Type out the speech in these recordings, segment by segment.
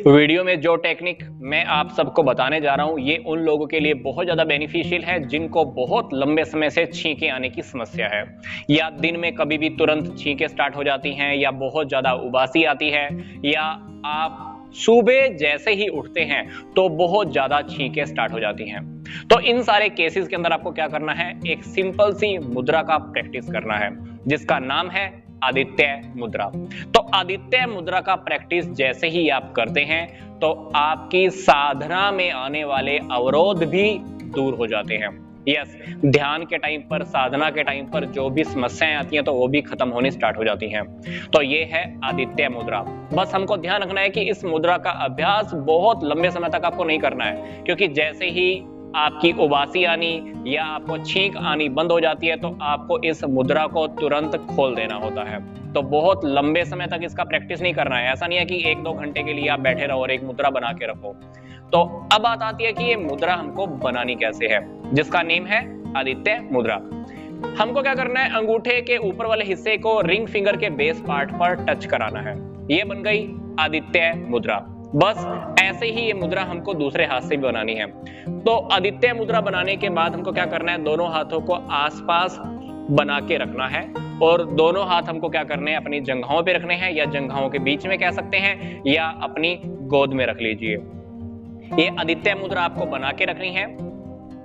Video में जो technique मैं आप सबको बताने जा रहा हूं ये उन लोगों के लिए बहुत ज़्यादा बेनिफिशियल है जिनको बहुत लंबे समय से छींकें आने की समस्या है, या दिन में कभी भी तुरंत छींकें स्टार्ट हो जाती हैं, या बहुत ज़्यादा उबासी आती है, या आप सुबह जैसे ही उठते हैं तो बहुत ज़्यादा छींकें स्टार्ट हो जाती हैं। तो इन सारे केसेस के अंदर आपको क्या करना है, एक सिंपल सी मुद्रा का प्रैक्टिस करना है जिसका नाम है आदित्य मुद्रा। तो आदित्य मुद्रा का प्रैक्टिस जैसे ही आप करते हैं तो आपकी साधना में आने वाले अवरोध भी दूर हो जाते हैं। यस, ध्यान के टाइम पर, साधना के टाइम पर जो भी समस्याएं आती हैं तो वो भी खत्म होनी स्टार्ट हो जाती हैं। तो ये है आदित्य मुद्रा। बस हमको ध्यान रखना है कि इस मुद्रा का अभ्यास बहुत लंबे समय तक आपको नहीं करना है, क्योंकि जैसे ही आपकी उबासी आनी या आपको छींक आनी बंद हो जाती है तो आपको इस मुद्रा को तुरंत खोल देना होता है। तो बहुत लंबे समय तक इसका प्रैक्टिस नहीं करना है। ऐसा नहीं है कि 1-2 घंटे के लिए आप बैठे रहो और एक मुद्रा बना के रखो। तो अब बात आती है कि ये मुद्रा हमको बनानी कैसे है, जिसका नेम है आदित्य मुद्रा। हमको क्या करना है, अंगूठे के ऊपर वाले हिस्से को रिंग फिंगर के बेस पार्ट पर टच कराना है। ये बन गई आदित्य मुद्रा। बस ऐसे ही ये मुद्रा हमको दूसरे हाथ से भी बनानी है। तो आदित्य मुद्रा बनाने के बाद हमको क्या करना है, दोनों हाथों को आसपास बना के रखना है और दोनों हाथ हमको क्या करने हैं, अपनी जंघाओं पे रखने हैं, या जंघाओं के बीच में कह सकते हैं, या अपनी गोद में रख लीजिए। ये आदित्य मुद्रा आपको बना के रखनी है।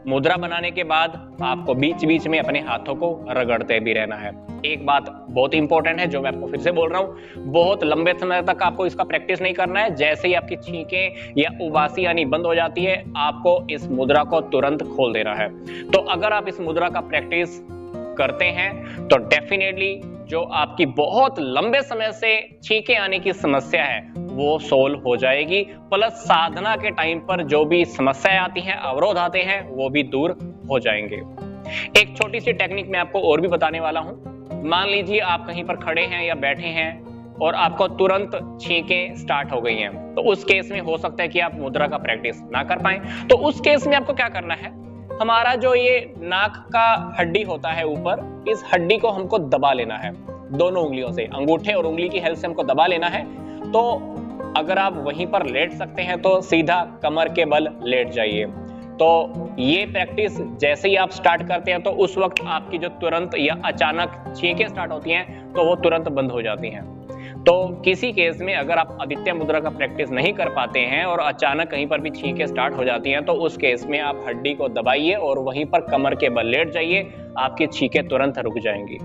मुद्रा बनाने के बाद आपको बीच बीच में अपने हाथों को रगड़ते भी रहना है। एक बात बहुत इंपॉर्टेंट है जो मैं आपको फिर से बोल रहा हूं, बहुत लंबे समय तक आपको इसका प्रैक्टिस नहीं करना है। जैसे ही आपकी छींकें या उबासी आनी बंद हो जाती है, आपको इस मुद्रा को तुरंत खोल देना है। तो अगर आप इस मुद्रा का प्रैक्टिस करते हैं तो डेफिनेटली जो आपकी बहुत लंबे समय से छींकें आने की समस्या है वो सोल्व हो जाएगी, प्लस साधना के टाइम पर जो भी समस्याएं आती हैं, अवरोध आते हैं, वो भी दूर हो जाएंगे। एक छोटी सी टेक्निक मैं आपको और भी बताने वाला हूं। मान लीजिए आप कहीं पर खड़े हैं या बैठे हैं और आपको तुरंत छींकें स्टार्ट हो गई हैं, तो उस केस में हो सकता है कि आप मुद्रा का प्रैक्टिस ना कर पाएं। तो उस केस में आपको क्या करना है, हमारा जो ये नाक का हड्डी होता है ऊपर, इस हड्डी को हमको दबा लेना है दोनों उंगलियों से, अंगूठे और उंगली की हेल्प से हमको दबा लेना है। तो अगर आप वहीं पर लेट सकते हैं तो सीधा कमर के बल लेट जाइए। तो ये प्रैक्टिस जैसे ही आप स्टार्ट करते हैं तो उस वक्त आपकी जो तुरंत या अचानक छींकें स्टार्ट होती हैं तो वो तुरंत बंद हो जाती हैं। तो किसी केस में अगर आप आदित्य मुद्रा का प्रैक्टिस नहीं कर पाते हैं और अचानक कहीं पर भी छींकें स्टार्ट हो जाती हैं तो उस केस में आप हड्डी को दबाइए और वहीं पर कमर के बल लेट जाइए, आपकी छींकें तुरंत रुक जाएंगी।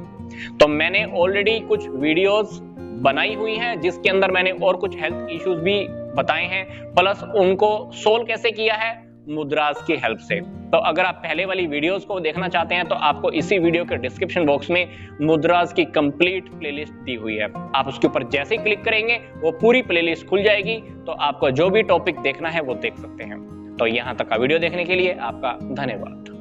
तो मैंने ऑलरेडी कुछ वीडियोस बनाई हुई हैं जिसके अंदर मैंने और कुछ हेल्थ इश्यूज भी बताए हैं, प्लस उनको सोल्व कैसे किया है मुद्रास की हेल्प से। तो अगर आप पहले वाली वीडियोस को देखना चाहते हैं तो आपको इसी वीडियो के डिस्क्रिप्शन बॉक्स में मुद्रास की कंप्लीट प्लेलिस्ट दी हुई है। आप उसके ऊपर जैसे ही क्लिक करेंगे वो पूरी प्लेलिस्ट खुल जाएगी, तो आपको जो भी टॉपिक देखना है वो देख सकते हैं। तो यहाँ तक का वीडियो देखने के लिए आपका धन्यवाद।